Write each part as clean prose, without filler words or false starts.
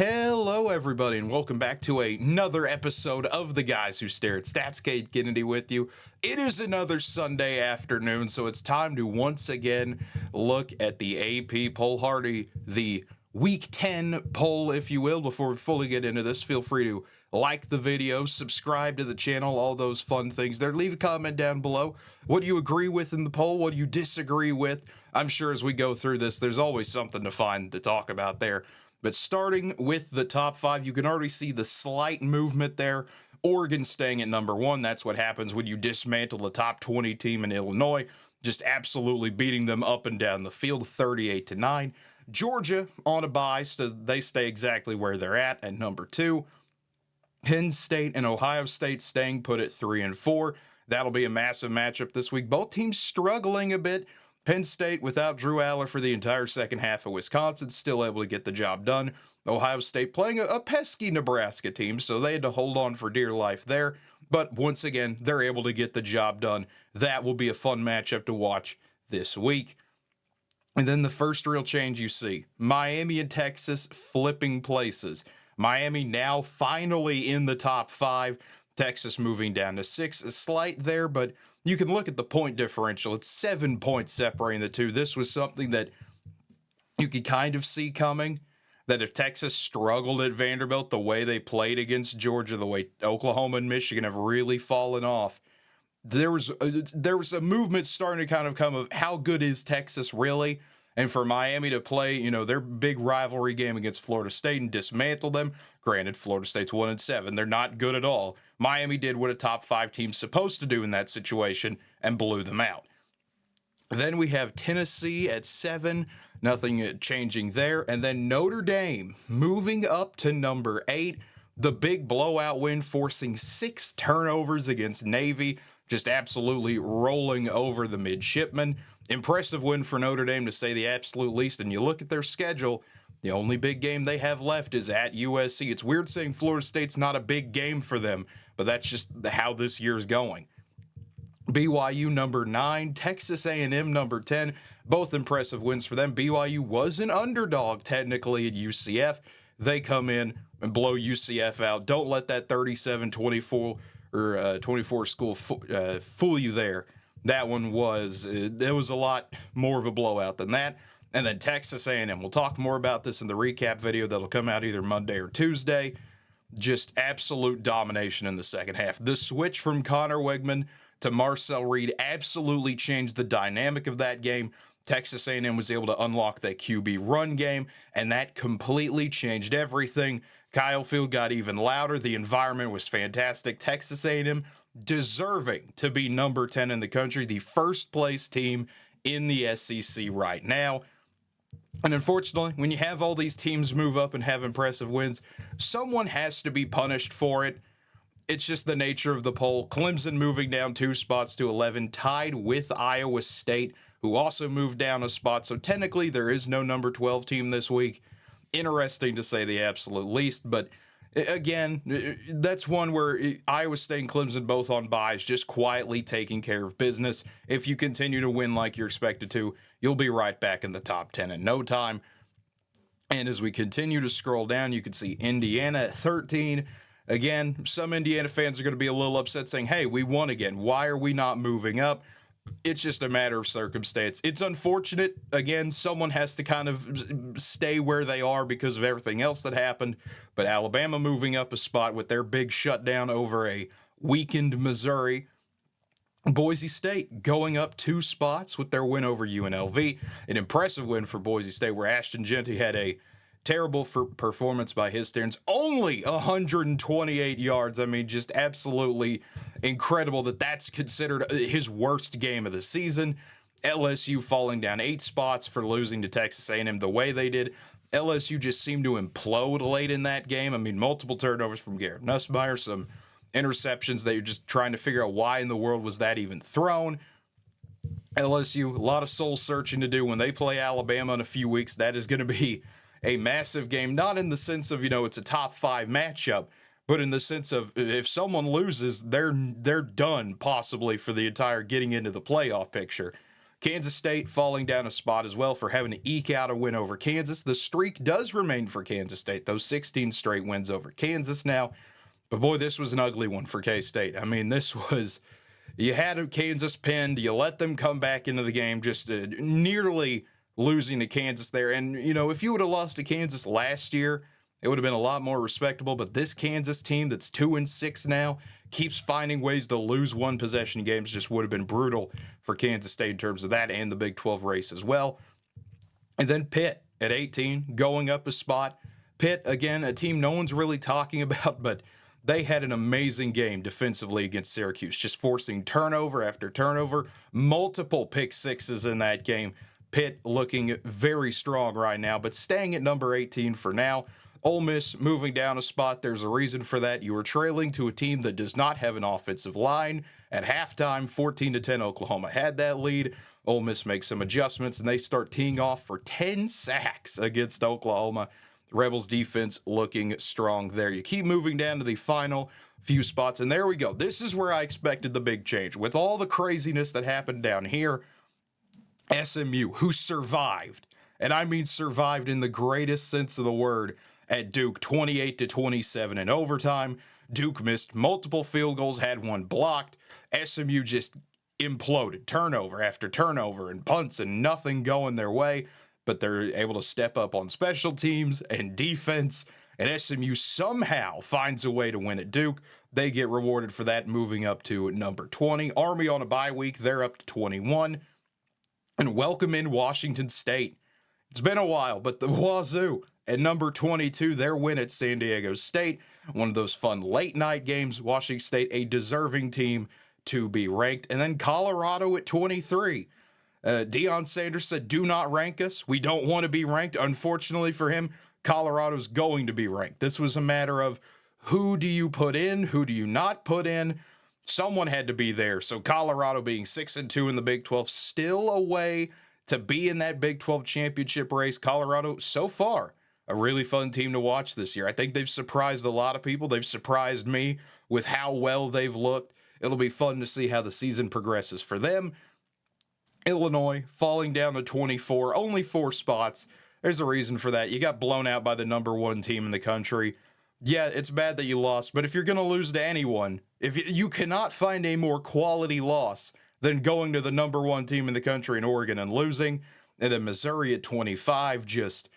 Hello, everybody, and welcome back to another episode of The Guys Who Stare at Stats. Cade Kennedy with you. It is another Sunday afternoon, so it's time to once again look at the AP poll. Hardy, the Week 10 poll, if you will. Before we fully get into this, feel free to like the video, subscribe to the channel, all those fun things there. Leave a comment down below. What do you agree with in the poll? What do you disagree with? I'm sure as we go through this, there's always something to find to talk about there. But starting with the top five, you can already see the slight movement there. Oregon staying at number one. That's what happens when you dismantle the top 20 team in Illinois. Just absolutely beating them up and down the field, 38-9. Georgia on a bye, so they stay exactly where they're at number two. Penn State and Ohio State staying put at 3 and 4. That'll be a massive matchup this week. Both teams struggling a bit. Penn State without Drew Aller for the entire second half of Wisconsin, still able to get the job done. Ohio State playing a pesky Nebraska team, so they had to hold on for dear life there. But once again, they're able to get the job done. That will be a fun matchup to watch this week. And then the first real change you see, Miami and Texas flipping places. Miami now finally in the top five. Texas moving down to 6, a slight there, but you can look at the point differential. It's 7 points separating the two. This was something that you could kind of see coming, that if Texas struggled at Vanderbilt the way they played against Georgia, the way Oklahoma and Michigan have really fallen off, there was a movement starting to kind of come of how good is Texas really? And for Miami to play, their big rivalry game against Florida State and dismantle them. Granted, Florida State's 1-7. They're not good at all. Miami did what a top 5 team's supposed to do in that situation and blew them out. Then we have Tennessee at 7. Nothing changing there. And then Notre Dame moving up to number 8. The big blowout win, forcing 6 turnovers against Navy. Just absolutely rolling over the midshipmen. Impressive win for Notre Dame, to say the absolute least. And you look at their schedule, the only big game they have left is at USC. It's weird saying Florida State's not a big game for them, but that's just how this year's going. BYU number 9, Texas A&M number 10, both impressive wins for them. BYU was an underdog technically at UCF. They come in and blow UCF out. Don't let that 37-24 or 24 school fool you there. That one was a lot more of a blowout than that. And then Texas A&M. We'll talk more about this in the recap video that'll come out either Monday or Tuesday. Just absolute domination in the second half. The switch from Connor Wegman to Marcel Reed absolutely changed the dynamic of that game. Texas A&M was able to unlock that QB run game, and that completely changed everything. Kyle Field got even louder. The environment was fantastic. Texas A&M deserving to be number 10 in the country, the first place team in the SEC right now. And unfortunately, when you have all these teams move up and have impressive wins, someone has to be punished for it. It's just the nature of the poll. Clemson moving down 2 spots to 11, tied with Iowa State, who also moved down a spot. So technically, there is no number 12 team this week. Interesting to say the absolute least, but again, that's one where Iowa State and Clemson both on byes, just quietly taking care of business. If you continue to win like you're expected to, you'll be right back in the top 10 in no time. And as we continue to scroll down, you can see Indiana at 13. Again, some Indiana fans are going to be a little upset saying, hey, we won again. Why are we not moving up? It's just a matter of circumstance. It's unfortunate. Again, someone has to kind of stay where they are because of everything else that happened. But Alabama moving up a spot with their big shutdown over a weakened Missouri. Boise State going up 2 spots with their win over UNLV. An impressive win for Boise State, where Ashton Jeanty had a terrible performance by his standards. Only 128 yards. I mean, just absolutely incredible that that's considered his worst game of the season. LSU falling down 8 spots for losing to Texas A&M the way they did. LSU just seemed to implode late in that game. I mean, multiple turnovers from Garrett Nussmeier, some interceptions that you're just trying to figure out why in the world was that even thrown. LSU, a lot of soul searching to do when they play Alabama in a few weeks. That is going to be a massive game, not in the sense of, it's a top 5 matchup, but in the sense of if someone loses, they're done possibly for the entire getting into the playoff picture. Kansas State falling down a spot as well for having to eke out a win over Kansas. The streak does remain for Kansas State, those 16 straight wins over Kansas now. But boy, this was an ugly one for K-State. I mean, this was, you had Kansas pinned, you let them come back into the game, just nearly losing to Kansas there. And, you know, if you would have lost to Kansas last year, it would have been a lot more respectable. But this Kansas team that's 2-6 now keeps finding ways to lose one possession games. Just would have been brutal for Kansas State in terms of that and the Big 12 race as well. And then Pitt at 18 going up a spot. Pitt, again, a team no one's really talking about, but they had an amazing game defensively against Syracuse, just forcing turnover after turnover, multiple pick sixes in that game. Pitt looking very strong right now, but staying at number 18 for now. Ole Miss moving down a spot. There's a reason for that. You were trailing to a team that does not have an offensive line. At halftime, 14-10, Oklahoma had that lead. Ole Miss makes some adjustments, and they start teeing off for 10 sacks against Oklahoma. Rebels defense looking strong there. You keep moving down to the final few spots, and there we go. This is where I expected the big change. With all the craziness that happened down here, SMU, who survived, and I mean survived in the greatest sense of the word, at Duke, 28-27 in overtime. Duke missed multiple field goals, had one blocked. SMU just imploded, turnover after turnover and punts and nothing going their way, but they're able to step up on special teams and defense, and SMU somehow finds a way to win at Duke. They get rewarded for that, moving up to number 20. Army on a bye week, they're up to 21. And welcome in Washington State. It's been a while, but the Wazoo at number 22, their win at San Diego State. One of those fun late night games. Washington State, a deserving team to be ranked. And then Colorado at 23. Deion Sanders said, do not rank us. We don't want to be ranked. Unfortunately for him, Colorado's going to be ranked. This was a matter of who do you put in? Who do you not put in? Someone had to be there. So Colorado being 6-2 in the Big 12, still a way to be in that Big 12 championship race. Colorado, so far, a really fun team to watch this year. I think they've surprised a lot of people. They've surprised me with how well they've looked. It'll be fun to see how the season progresses for them. Illinois falling down to 24, only 4 spots. There's a reason for that. You got blown out by the number 1 team in the country. Yeah, it's bad that you lost, but if you're going to lose to anyone, if you cannot find a more quality loss than going to the number 1 team in the country in Oregon and losing. And then Missouri at 25, just,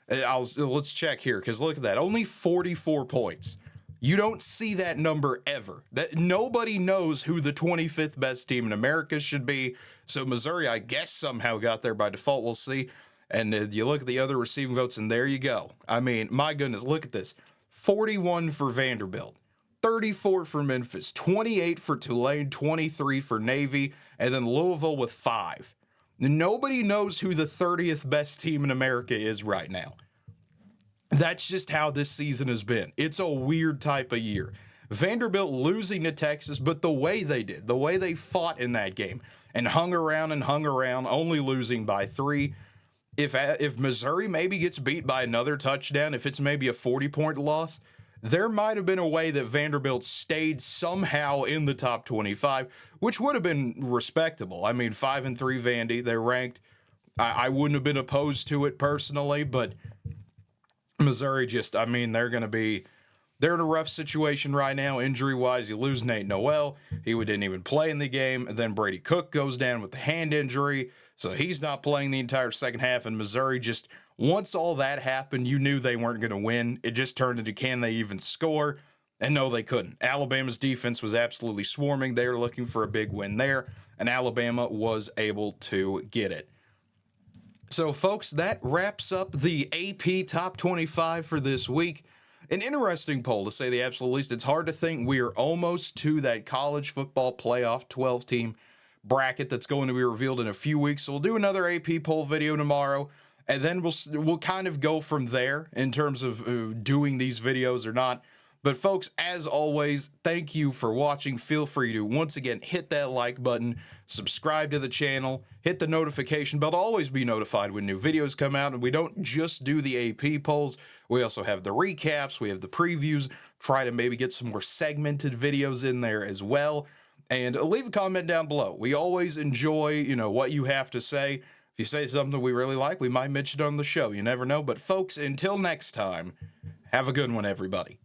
let's check here, because look at that, only 44 points. You don't see that number ever. That nobody knows who the 25th best team in America should be. So Missouri, I guess, somehow got there by default. We'll see. And you look at the other receiving votes, and there you go. I mean, my goodness, look at this. 41 for Vanderbilt, 34 for Memphis, 28 for Tulane, 23 for Navy, and then Louisville with 5. Nobody knows who the 30th best team in America is right now. That's just how this season has been. It's a weird type of year. Vanderbilt losing to Texas, but the way they did, the way they fought in that game and hung around, only losing by 3. If Missouri maybe gets beat by another touchdown, if it's maybe a 40-point loss, there might have been a way that Vanderbilt stayed somehow in the top 25, which would have been respectable. I mean, 5-3 Vandy, they're ranked. I wouldn't have been opposed to it personally, but Missouri just, I mean, they're in a rough situation right now, injury-wise. You lose Nate Noel. He didn't even play in the game. And then Brady Cook goes down with the hand injury, so he's not playing the entire second half. And Missouri just, once all that happened, you knew they weren't going to win. It just turned into, can they even score? And no, they couldn't. Alabama's defense was absolutely swarming. They were looking for a big win there, and Alabama was able to get it. So, folks, that wraps up the AP Top 25 for this week. An interesting poll, to say the absolute least. It's hard to think we are almost to that college football playoff 12-team bracket that's going to be revealed in a few weeks. So we'll do another AP poll video tomorrow, and then we'll kind of go from there in terms of doing these videos or not. But folks, as always, thank you for watching. Feel free to, once again, hit that like button, subscribe to the channel, hit the notification bell to always be notified when new videos come out. And we don't just do the AP polls. We also have the recaps. We have the previews. Try to maybe get some more segmented videos in there as well. And leave a comment down below. We always enjoy, what you have to say. If you say something we really like, we might mention it on the show. You never know. But folks, until next time, have a good one, everybody.